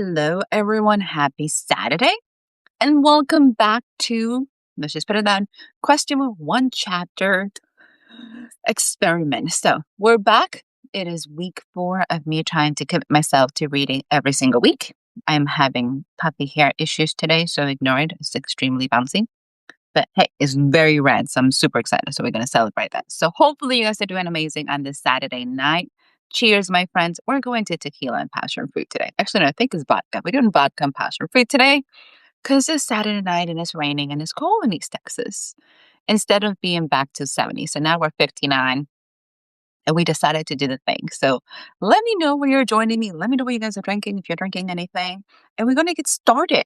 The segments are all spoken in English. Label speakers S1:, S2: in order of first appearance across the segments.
S1: Hello, everyone. Happy Saturday. And welcome back to, let's just put it down, question with one chapter experiment. So we're back. It is week 4 of me trying to commit myself to reading every single week. I'm having puppy hair issues today, so ignore it. It's extremely bouncy. But hey, it's very red, so I'm super excited. So we're going to celebrate that. So hopefully you guys are doing amazing on this Saturday night. Cheers, my friends. We're going to tequila and passion fruit today. Actually, no, I think it's vodka. We're doing vodka and passion fruit today because it's Saturday night and it's raining and it's cold in East Texas instead of being back to 70. So now we're 59 and we decided to do the thing. So let me know where you're joining me. Let me know what you guys are drinking, if you're drinking anything. And we're going to get started.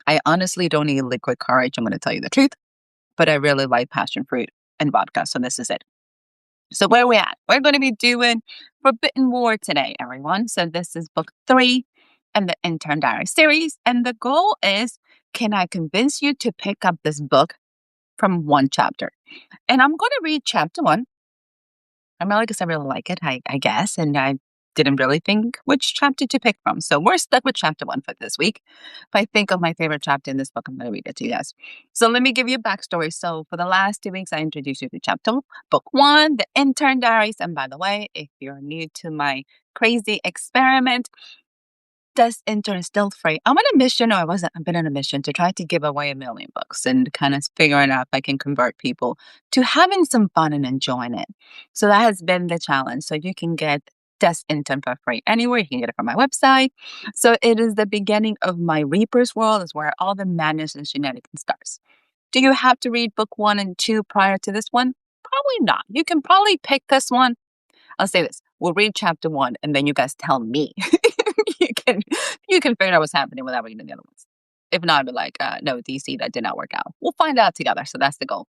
S1: I honestly don't need liquid courage. I'm going to tell you the truth. But I really like passion fruit and vodka. So this is it. So where are we at? We're going to be doing Forbidden War today, everyone. So this is book 3 in the Intern Diary series. And the goal is, can I convince you to pick up this book from one chapter? And I'm going to read chapter 1. I'm really, because I really like it, I guess. And I didn't really think which chapter to pick from. So we're stuck with chapter 1 for this week. If I think of my favorite chapter in this book, I'm going to read it to you guys. So let me give you a backstory. So for the last 2 weeks, I introduced you to chapter book 1, The Intern Diaries. And by the way, if you're new to my crazy experiment, this intern is still free. I'm on a mission, or I've been on a mission to try to give away 1 million books and kind of figuring out if I can convert people to having some fun and enjoying it. So that has been the challenge. So you can get this intern for free anywhere. You can get it from my website. So it is the beginning of my Reaper's World, is where all the madness and shenanigans starts. Do you have to read book 1 and 2 prior to this one? Probably not. You can probably pick this one. I'll say this. We'll read chapter 1 and then you guys tell me. you can figure out what's happening without reading the other ones. If not, I'll be like, no, DC, that did not work out. We'll find out together. So that's the goal.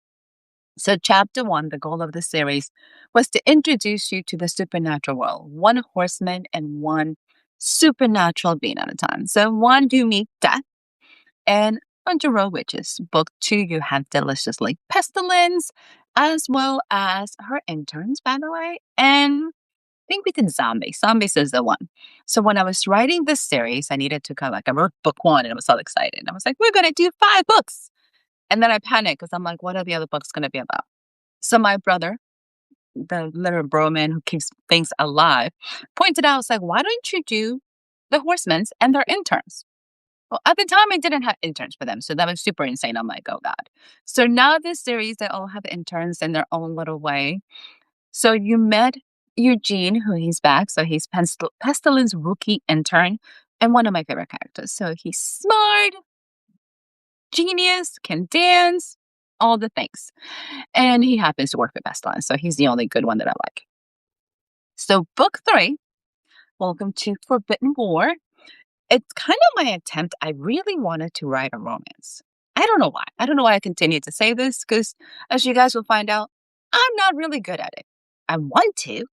S1: So chapter 1, the goal of the series was to introduce you to the supernatural world, 1 horseman and 1 supernatural being at a time. So 1, you meet death and bunch of road witches. Book 2, you have deliciously pestilence, as well as her interns, by the way, and I think we did zombies. Zombies is the one. So when I was writing this series, I needed to I wrote book 1 and I was so excited. I was like, we're going to do 5 books. And then I panicked because I'm like, what are the other books going to be about? So my brother, the little bro man who keeps things alive, pointed out, I was like, why don't you do the Horsemen's and their interns? Well, at the time, I didn't have interns for them. So that was super insane. I'm like, oh God. So now this series, they all have interns in their own little way. So you met Eugene, who he's back. So he's Pestilence rookie intern and one of my favorite characters. So he's smart, genius, can dance, all the things. And he happens to work for Pestilence. So he's the only good one that I like. So book 3, welcome to Forbidden War. It's kind of my attempt. I really wanted to write a romance. I don't know why. I don't know why I continue to say this because, as you guys will find out, I'm not really good at it. I want to.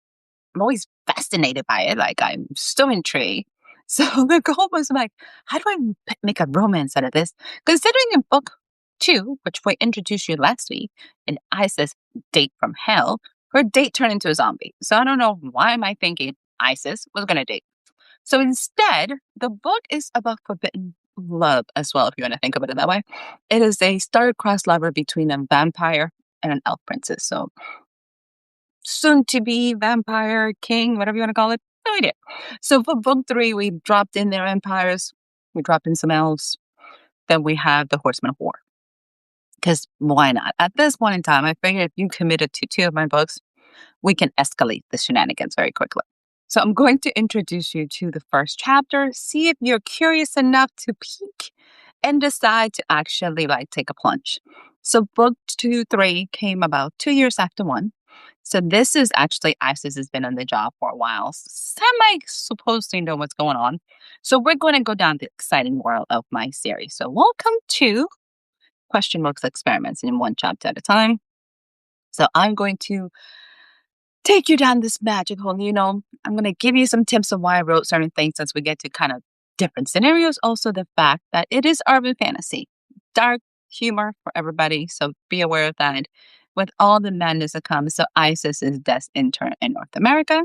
S1: I'm always fascinated by it. Like, I'm so intrigued. So the goal was like, how do I make a romance out of this? Considering in book 2, which we introduced you last week, in Isis' date from hell, her date turned into a zombie. So I don't know why am I thinking Isis was going to date. So instead, the book is about forbidden love as well, if you want to think of it that way. It is a star-crossed lover between a vampire and an elf princess. So soon-to-be vampire king, whatever you want to call it. No idea. So for book 3, we dropped in their empires. We dropped in some elves. Then we have the Horsemen of War. Because why not? At this point in time, I figured if you committed to 2 of my books, we can escalate the shenanigans very quickly. So I'm going to introduce you to the first chapter, see if you're curious enough to peek and decide to actually take a plunge. So book 2, 3 came about 2 years after 1. So this is actually Isis has been on the job for a while. Semi supposed to know what's going on. So we're going to go down the exciting world of my series. So welcome to Question Marks Experiments in 1 chapter at a time. So I'm going to take you down this magical, I'm going to give you some tips of why I wrote certain things as we get to kind of different scenarios. Also, the fact that it is urban fantasy, dark humor for everybody. So be aware of that with all the madness that comes. So Isis is Death's intern in North America.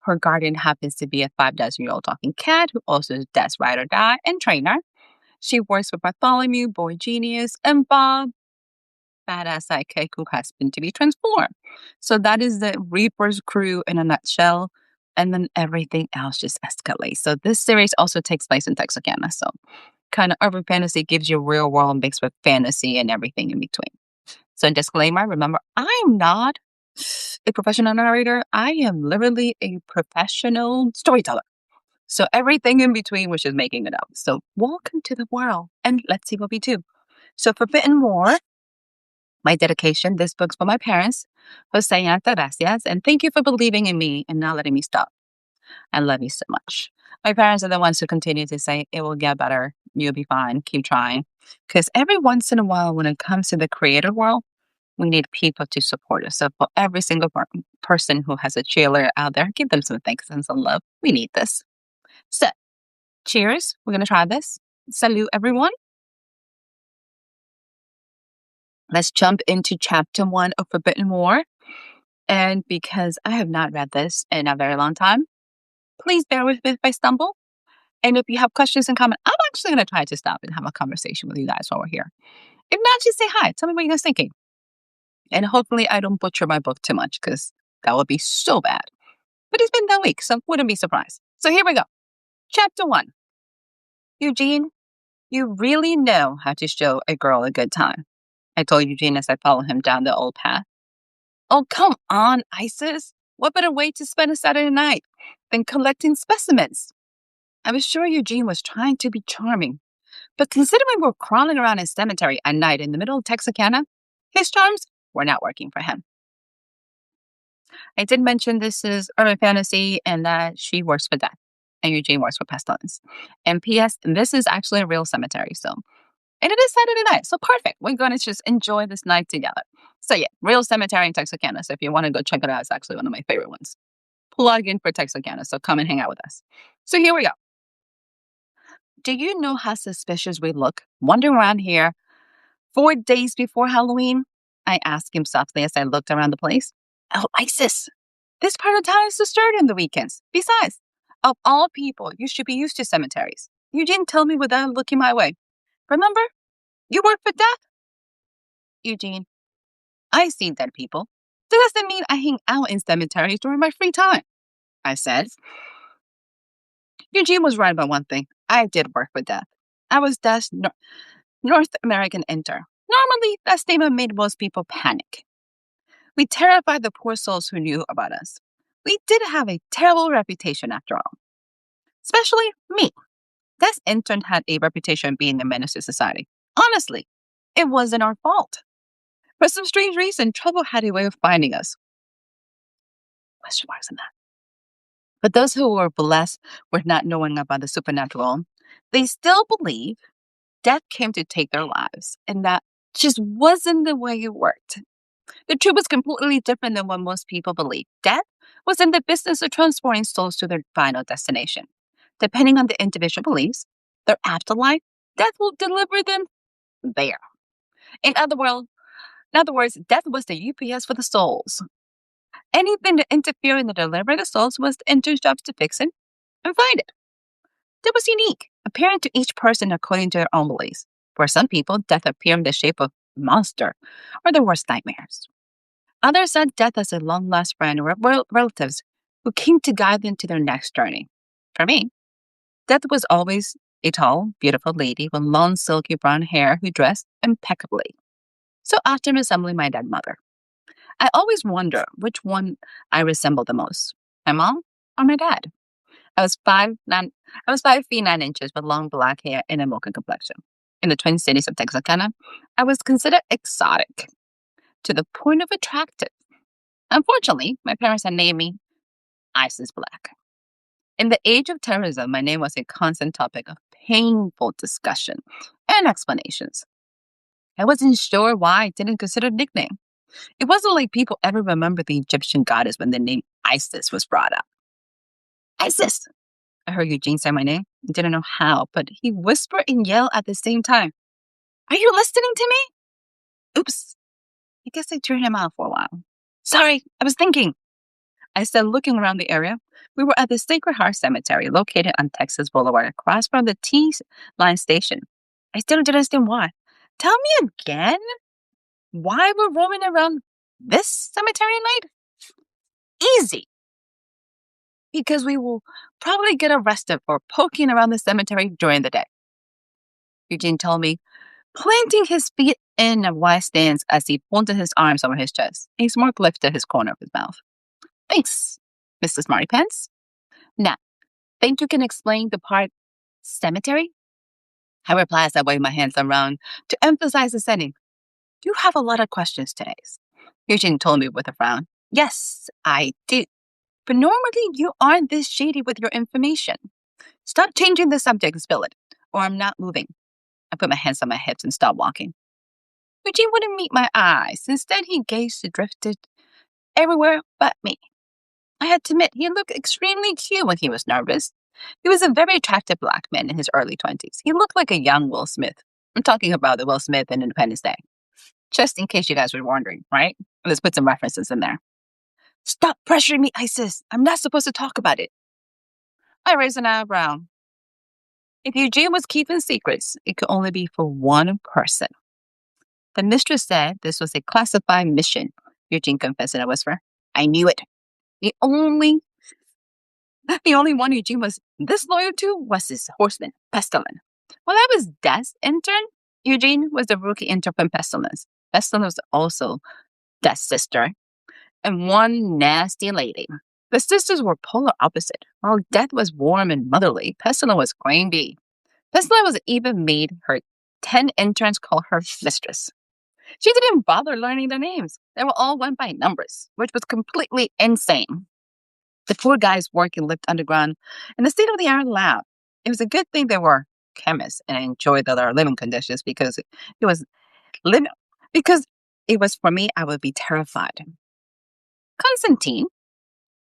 S1: Her guardian happens to be a 5 dozen-year-old talking cat who also is Death's ride or die and trainer. She works with Bartholomew, Boy Genius, and Bob, badass sidekick who has been to be transformed. So that is the Reaper's crew in a nutshell. And then everything else just escalates. So this series also takes place in Texarkana. So kind of urban fantasy gives you real world mixed with fantasy and everything in between. So disclaimer, remember, I'm not a professional narrator. I am literally a professional storyteller. So everything in between was just making it up. So welcome to the world and let's see what we do. So Forbidden War, my dedication, this book's for my parents, Jose and Gracias, and thank you for believing in me and not letting me stop. I love you so much. My parents are the ones who continue to say, it will get better. You'll be fine. Keep trying. Because every once in a while, when it comes to the creative world, we need people to support us. So for every single person who has a cheerleader out there, give them some thanks and some love. We need this. So, cheers. We're going to try this. Salute, everyone. Let's jump into chapter 1 of Forbidden War. And because I have not read this in a very long time, please bear with me if I stumble. And if you have questions and comments, I'm actually going to try to stop and have a conversation with you guys while we're here. If not, just say hi. Tell me what you guys thinking. And hopefully I don't butcher my book too much because that would be so bad. But it's been that week, so wouldn't be surprised. So here we go. Chapter 1. Eugene, you really know how to show a girl a good time. I told Eugene as I followed him down the old path. Oh, come on, Isis. What better way to spend a Saturday night than collecting specimens? I was sure Eugene was trying to be charming, but considering we're crawling around a cemetery at night in the middle of Texarkana, his charms were not working for him. I did mention this is urban fantasy and that she works for death and Eugene works for pestilence. And P.S., this is actually a real cemetery, and it is Saturday night, so perfect. We're going to just enjoy this night together. So yeah, real cemetery in Texarkana. So if you want to go check it out, it's actually one of my favorite ones. Plug in for Texarkana, so come and hang out with us. So here we go. Do you know how suspicious we look wandering around here 4 days before Halloween? I asked him softly as I looked around the place. Oh, Isis, this part of town is disturbed on the weekends. Besides, of all people, you should be used to cemeteries. You didn't tell me without looking my way. Remember? You work for death? Eugene, I see dead people. That doesn't mean I hang out in cemeteries during my free time, I said. Eugene was right about one thing. I did work for death. I was Death's North American intern. Normally, that statement made most people panic. We terrified the poor souls who knew about us. We did have a terrible reputation after all. Especially me. Death's intern had a reputation of being a menace to society. Honestly, it wasn't our fault. For some strange reason, trouble had a way of finding us. Question marks in that. But those who were blessed with not knowing about the supernatural, they still believe death came to take their lives, and that just wasn't the way it worked. The truth was completely different than what most people believe. Death was in the business of transporting souls to their final destination. Depending on the individual beliefs, their afterlife, death will deliver them there. In other words, death was the UPS for the souls. Anything to interfere in the delivery of the souls was the intern's job to fix it and find it. That was unique, apparent to each person according to their own beliefs. For some people, death appeared in the shape of a monster or their worst nightmares. Others saw death as a long-lost friend or relatives who came to guide them to their next journey. For me, death was always a tall, beautiful lady with long, silky brown hair who dressed impeccably. So after resembling my dead mother, I always wonder which one I resembled the most, my mom or my dad. I was 5 feet 9 inches with long black hair and a mocha complexion. In the Twin Cities of Texarkana, I was considered exotic to the point of attractive. Unfortunately, my parents had named me Isis Black. In the age of terrorism, my name was a constant topic of painful discussion and explanations. I wasn't sure why I didn't consider a nickname. It wasn't like people ever remembered the Egyptian goddess when the name Isis was brought up. Isis! I heard Eugene say my name. I didn't know how, but he whispered and yelled at the same time. Are you listening to me? Oops. I guess I turned him out for a while. Sorry, I was thinking. I said, looking around the area, We were at the Sacred Heart Cemetery located on Texas Boulevard across from the T-Line station. I still don't understand why. Tell me again why we're roaming around this cemetery at night? Easy. Because we will probably get arrested for poking around the cemetery during the day. Eugene told me, planting his feet in a wide stance as he folded his arms over his chest. A smirk lifted his corner of his mouth. Thanks, Mr. Smarty Pants. Now, think you can explain the part cemetery? I reply as I wave my hands around to emphasize the setting. You have a lot of questions today. Eugene told me with a frown. Yes, I do. But normally you aren't this shady with your information. Stop changing the subject and spill it, or I'm not moving. I put my hands on my hips and stopped walking. Eugene wouldn't meet my eyes. Instead, he gazed and drifted everywhere but me. I had to admit, he looked extremely cute when he was nervous. He was a very attractive black man in his early 20s. He looked like a young Will Smith. I'm talking about the Will Smith in Independence Day. Just in case you guys were wondering, right? Let's put some references in there. Stop pressuring me, Isis. I'm not supposed to talk about it. I raised an eyebrow. If Eugene was keeping secrets, it could only be for one person. The mistress said this was a classified mission, Eugene confessed in a whisper. I knew it. The only one Eugene was this loyal to was his horseman, Pestilence. While I was Death's intern, Eugene was the rookie intern from Pestilence. Pestilence was also Death's sister, and one nasty lady. The sisters were polar opposite. While Death was warm and motherly, Pestilence was queen bee. Pestilence was even made her 10 interns call her mistress. She didn't bother learning their names. They were all went by numbers, which was completely insane. The poor guys working lived underground in the state-of-the-art lab. It was a good thing they were chemists and enjoyed their living conditions because it was for me, I would be terrified. Constantine,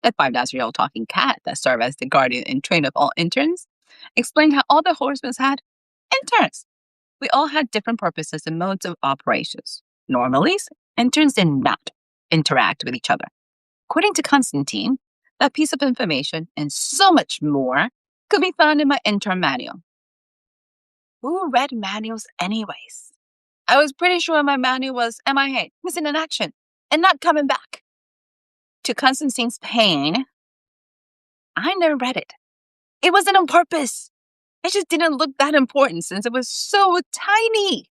S1: that 5,000-year-old talking cat that served as the guardian and trainer of all interns, explained how all the horsemen had interns. We all had different purposes and modes of operations. Normally, interns did not interact with each other. According to Constantine, that piece of information and so much more could be found in my intern manual. Who read manuals anyways? I was pretty sure my manual was MIA, missing in action, and not coming back. To Constantine's pain, I never read it. It wasn't on purpose. It just didn't look that important since it was so tiny.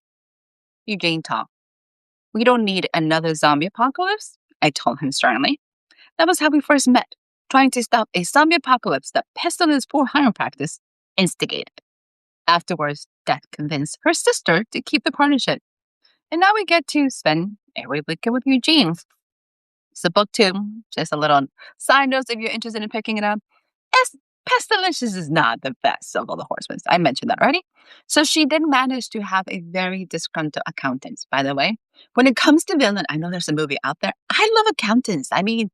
S1: Eugene talked. We don't need another zombie apocalypse, I told him sternly. That was how we first met, trying to stop a zombie apocalypse that Pestilence poor hiring practice instigated. Afterwards, Death convinced her sister to keep the partnership. And now we get to spend every weekend with Eugene. So book 2, just a little side note if you're interested in picking it up. Pestilence is not the best of all the horsemen. I mentioned that already. So she did manage to have a very disgruntled accountant, by the way. When it comes to villain, I know there's a movie out there. I love accountants. I mean,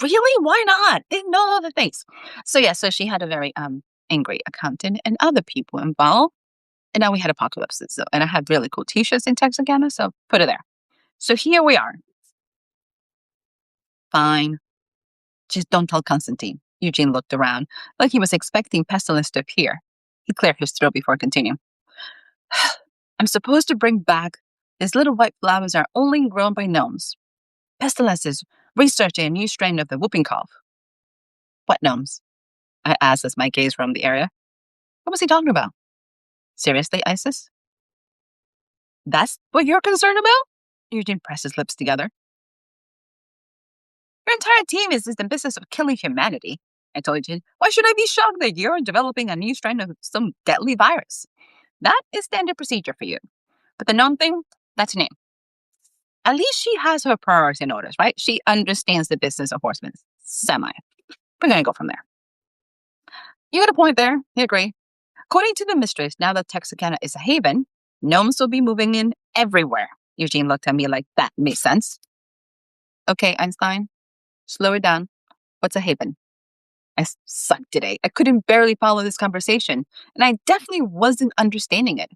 S1: really? Why not? They know other things. So she had a very angry accountant and other people involved. And now we had apocalypses. And I had really cool t-shirts in Texarkana, so put it there. So here we are. Fine. Just don't tell Constantine. Eugene looked around, like he was expecting Pestilence to appear. He cleared his throat before continuing. I'm supposed to bring back these little white flowers that are only grown by gnomes. Pestilence is researching a new strain of the whooping cough. What gnomes? I asked as my gaze roamed the area. What was he talking about? Seriously, Isis? That's what you're concerned about? Eugene pressed his lips together. Your entire team is in the business of killing humanity, I told Eugene. Why should I be shocked that you're developing a new strain of some deadly virus? That is standard procedure for you. But the gnome thing, that's new. At least she has her priorities in order, right? She understands the business of horsemen. Semi. We're going to go from there. You got a point there. I agree. According to the mistress, now that Texarkana is a haven, gnomes will be moving in everywhere. Eugene looked at me like that makes sense. Okay, Einstein, slow it down. What's a haven? I sucked today. I couldn't barely follow this conversation, and I definitely wasn't understanding it.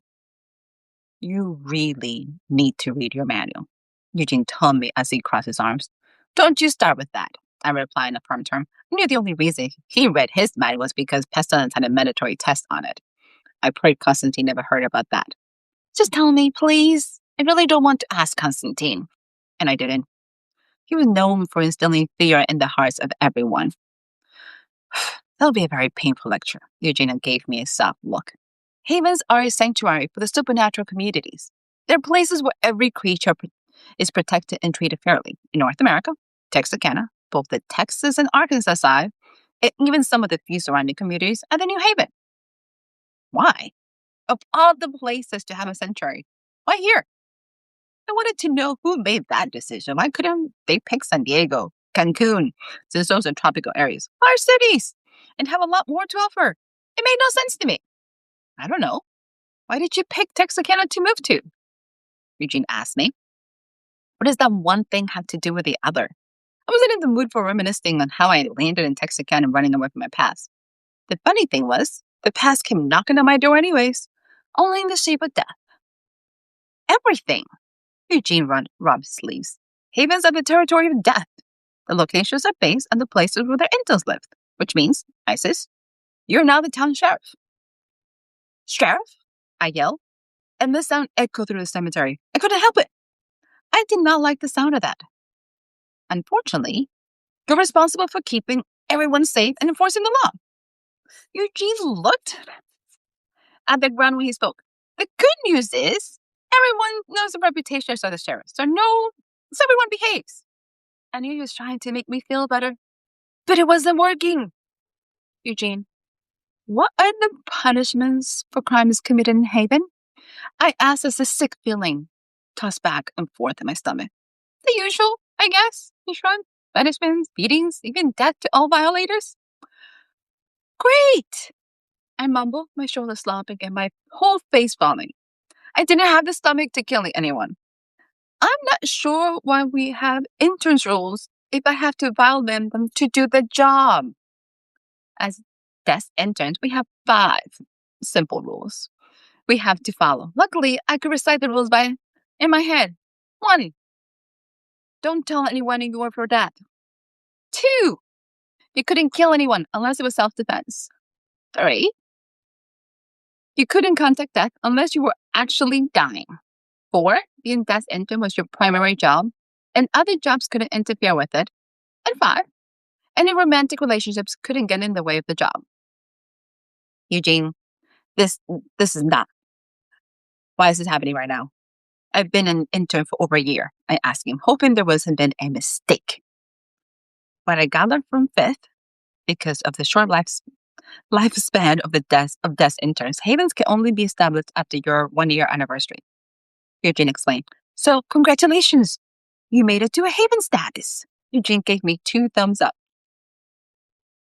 S1: You really need to read your manual, Eugene told me as he crossed his arms. Don't you start with that. I replied in a firm term. I knew the only reason he read his mind was because pestilence had a mandatory test on it. I prayed Constantine never heard about that. Just tell me, please. I really don't want to ask Constantine. And I didn't. He was known for instilling fear in the hearts of everyone. That'll be a very painful lecture. Eugenia gave me a soft look. Havens are a sanctuary for the supernatural communities. They're places where every creature is protected and treated fairly. In North America, Texarkana, both the Texas and Arkansas side, and even some of the few surrounding communities, and the New Haven. Why? Of all the places to have a sanctuary, why here? I wanted to know who made that decision. Why couldn't they pick San Diego, Cancun, since those are tropical areas, large cities, and have a lot more to offer? It made no sense to me. I don't know. Why did you pick Texarkana to move to? Eugene asked me. What does that one thing have to do with the other? I wasn't in the mood for reminiscing on how I landed in Texarkana and running away from my past. The funny thing was, the past came knocking on my door anyways, only in the shape of death. Everything. Eugene rubbed his sleeves. Havens are the territory of death. The locations are based on the places where their interns lived, which means, Isis, you're now the town sheriff. Sheriff? I yelled, and the sound echoed through the cemetery. I couldn't help it. I did not like the sound of that. Unfortunately, you're responsible for keeping everyone safe and enforcing the law. Eugene looked at the ground when he spoke. The good news is, everyone knows the reputation of the sheriff, so everyone behaves. I knew he was trying to make me feel better, but it wasn't working. Eugene, what are the punishments for crimes committed in Haven? I asked as a sick feeling tossed back and forth in my stomach. The usual, I guess, he shrugged. Punishments, beatings, even death to all violators. Great! I mumbled, my shoulders slumping and my whole face falling. I didn't have the stomach to kill anyone. I'm not sure why we have interns rules if I have to violate them to do the job. As desk interns, we have 5 simple rules we have to follow. Luckily, I could recite the rules in my head. 1. Don't tell anyone you were for death. 2. You couldn't kill anyone unless it was self-defense. 3. You couldn't contact death unless you were actually dying. 4. Being death intern was your primary job, and other jobs couldn't interfere with it. And 5. Any romantic relationships couldn't get in the way of the job. Eugene, this is not. Why is this happening right now? I've been an intern for over a year. I asked him, hoping there wasn't been a mistake. What I gathered from Fifth, because of the short lifespan of the desk interns, havens can only be established after your 1-year anniversary. Eugene explained. So, congratulations. You made it to a haven status. Eugene gave me 2 thumbs up.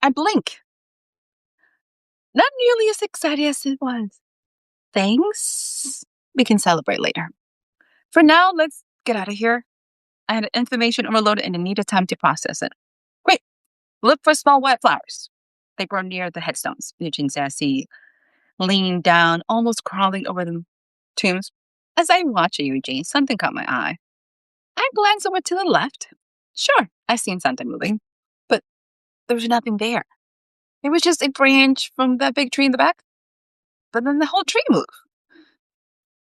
S1: I blink. Not nearly as excited as it was. Thanks. We can celebrate later. For now, let's get out of here. I had information overloaded and I needed time to process it. Great. Look for small white flowers. They grow near the headstones. Eugene said as he leaned down, almost crawling over the tombs. As I watched Eugene, something caught my eye. I glanced over to the left. Sure, I seen something moving, but there was nothing there. It was just a branch from that big tree in the back. But then the whole tree moved.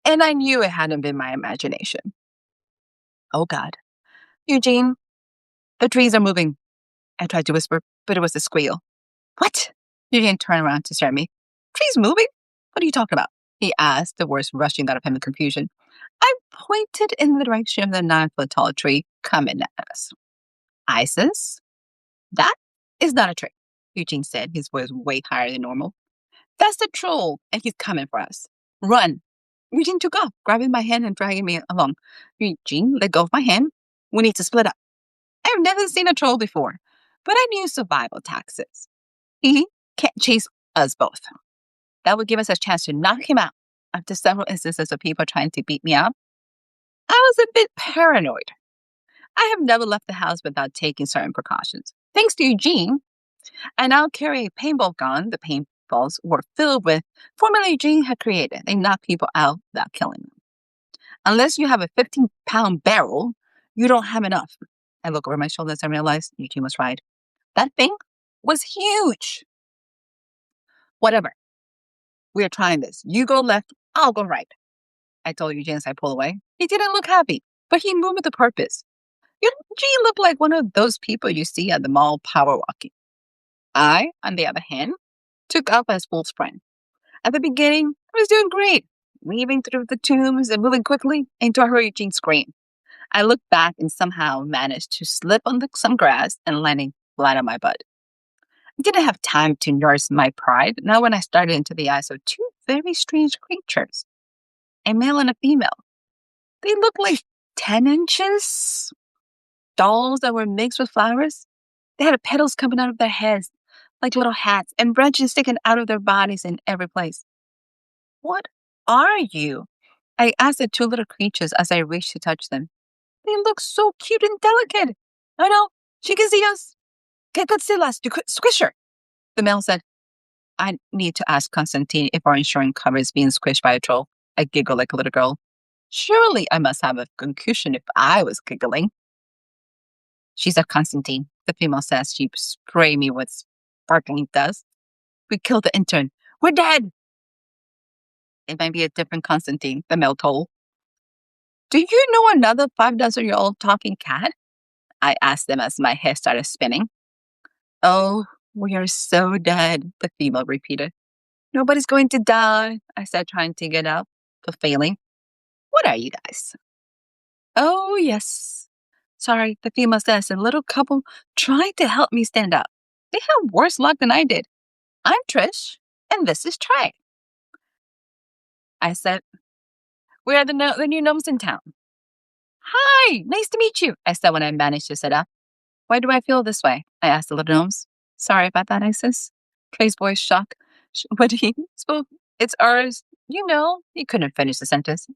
S1: And I knew it hadn't been my imagination. Oh, God. Eugene, the trees are moving. I tried to whisper, but it was a squeal. What? Eugene turned around to stare at me. Trees moving? What are you talking about? He asked, the words rushing out of him in confusion. I pointed in the direction of the 9-foot-tall tree coming at us. Isis? That is not a trick, Eugene said, his voice way higher than normal. That's the troll, and he's coming for us. Run. Eugene took off, grabbing my hand and dragging me along. Eugene let go of my hand. We need to split up. I've never seen a troll before, but I knew survival tactics. He can't chase us both. That would give us a chance to knock him out. After several instances of people trying to beat me up, I was a bit paranoid. I have never left the house without taking certain precautions. Thanks to Eugene, I now carry a paintball gun. The paintballs were filled with formula Eugene had created. They knock people out without killing them. Unless you have a 15-pound barrel, you don't have enough. I look over my shoulders and realize Eugene was right. That thing was huge. Whatever. We are trying this. You go left, I'll go right. I told Eugene as I pull away. He didn't look happy, but he moved with a purpose. Eugene looked like one of those people you see at the mall power walking. I, on the other hand, took up as full sprint. At the beginning, I was doing great, weaving through the tombs and moving quickly into a hurry. Eugene screamed. I looked back and somehow managed to slip on some grass and landing flat on my butt. I didn't have time to nurse my pride now when I started into the eyes of two very strange creatures, a male and a female. They looked like 10 inches, dolls that were mixed with flowers. They had petals coming out of their heads like little hats and branches sticking out of their bodies in every place. What are you? I asked the two little creatures as I reached to touch them. They look so cute and delicate. I know, she can see us. Que Godzilla's to squish her. The male said, I need to ask Constantine if our insurance covers being squished by a troll. I giggled like a little girl. Surely I must have a concussion if I was giggling. She said, Constantine, the female says. She sprayed me with sparkling dust. We killed the intern. We're dead. It might be a different Constantine, the male told. Do you know another 5-dozen-year-old talking cat? I asked them as my head started spinning. Oh, we are so dead, the female repeated. Nobody's going to die, I said, trying to get up, but failing. What are you guys? Oh, yes. Sorry, the female says, a little couple tried to help me stand up. They have worse luck than I did. I'm Trish, and this is Trey. I said, we are the new gnomes in town. Hi, nice to meet you, I said when I managed to sit up. Why do I feel this way? I asked the little gnomes. Sorry about that, Isis. Trey's voice shook. When he spoke, it's ours. You know, he couldn't finish the sentence.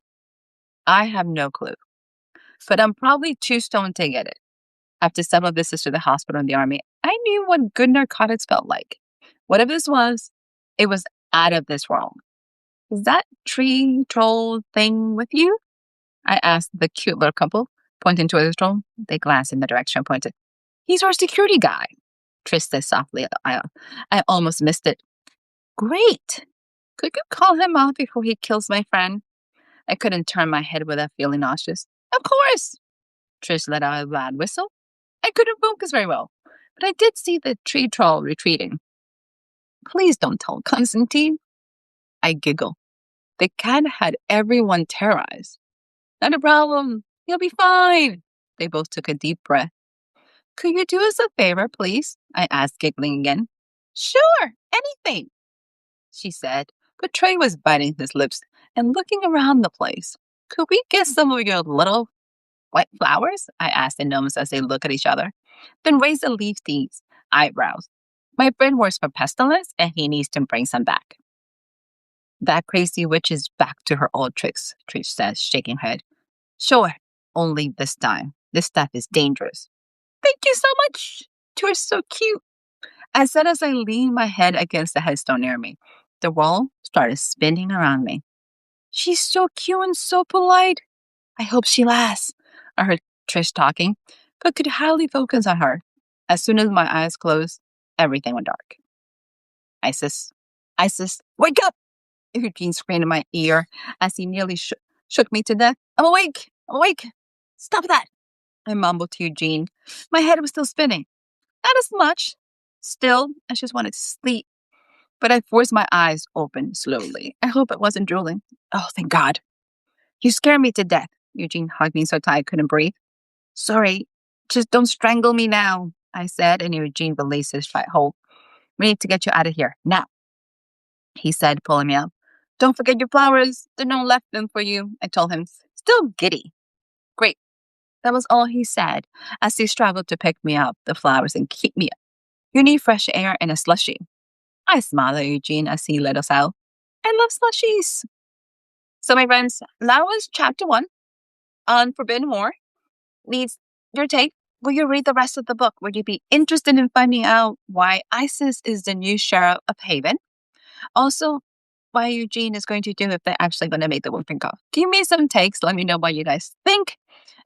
S1: I have no clue. But I'm probably too stoned to get it. After several visits to the hospital and the army, I knew what good narcotics felt like. Whatever this was, it was out of this world. Is that tree troll thing with you? I asked the cute little couple, pointing to the troll. They glanced in the direction I pointed. He's our security guy, Trish said softly. I almost missed it. Great. Could you call him out before he kills my friend? I couldn't turn my head without feeling nauseous. Of course. Trish let out a loud whistle. I couldn't focus very well, but I did see the tree troll retreating. Please don't tell Constantine. I giggled. The cat had everyone terrorized. Not a problem. You'll be fine. They both took a deep breath. Could you do us a favor, please? I asked, giggling again. Sure, anything, she said, but Trey was biting his lips and looking around the place. Could we get some of your little white flowers? I asked the gnomes as they looked at each other. Then raise the leaf these eyebrows. My friend works for Pestilence and he needs to bring some back. That crazy witch is back to her old tricks, Trish says, shaking her head. Sure, only this time. This stuff is dangerous. Thank you so much. You're so cute. I said as I leaned my head against the headstone near me. The world started spinning around me. She's so cute and so polite. I hope she lasts. I heard Trish talking, but could hardly focus on her. As soon as my eyes closed, everything went dark. Isis, wake up! Eugene screamed in my ear as he nearly shook me to death. I'm awake! Stop that! I mumbled to Eugene. My head was still spinning. Not as much. Still, I just wanted to sleep. But I forced my eyes open slowly. I hope it wasn't drooling. Oh, thank God. You scared me to death. Eugene hugged me so tight I couldn't breathe. Sorry, just don't strangle me now, I said, and Eugene released his tight hold. We need to get you out of here, now, he said, pulling me up. Don't forget your flowers. There's no left them for you, I told him, still giddy. Great. That was all he said as he struggled to pick me up, the flowers, and keep me up. You need fresh air and a slushie. I smiled at Eugene as he led us out. I love slushies. So, my friends, that was chapter 1 on Forbidden War. Needs your take. Will you read the rest of the book? Would you be interested in finding out why Isis is the new sheriff of Haven? Also, what Eugene is going to do if they're actually going to make the Whooping Cough. Give me some takes. Let me know what you guys think.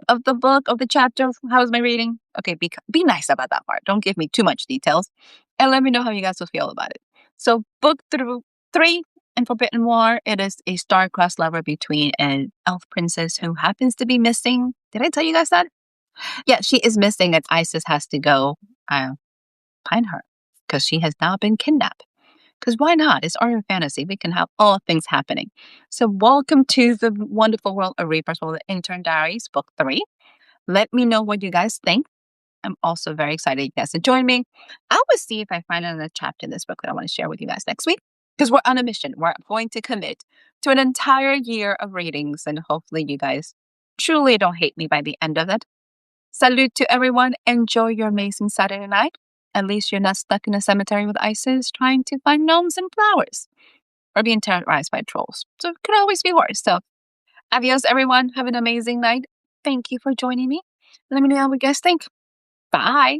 S1: of the book, of the chapter. How's my reading? Okay, be nice about that part. Don't give me too much details. And let me know how you guys will feel about it. So book through 3 in Forbidden War, it is a star-crossed lover between an elf princess who happens to be missing. Did I tell you guys that? Yeah, she is missing and Isis has to go find her because she has now been kidnapped. Because why not? It's art and fantasy. We can have all things happening. So welcome to the wonderful world of Reapers World of Intern Diaries, Book 3. Let me know what you guys think. I'm also very excited you guys to join me. I will see if I find another chapter in this book that I want to share with you guys next week. Because we're on a mission. We're going to commit to an entire year of readings. And hopefully you guys truly don't hate me by the end of it. Salute to everyone. Enjoy your amazing Saturday night. At least you're not stuck in a cemetery with Isis trying to find gnomes and flowers or being terrorized by trolls. So it could always be worse. So adios, everyone. Have an amazing night. Thank you for joining me. Let me know what you guys think. Bye.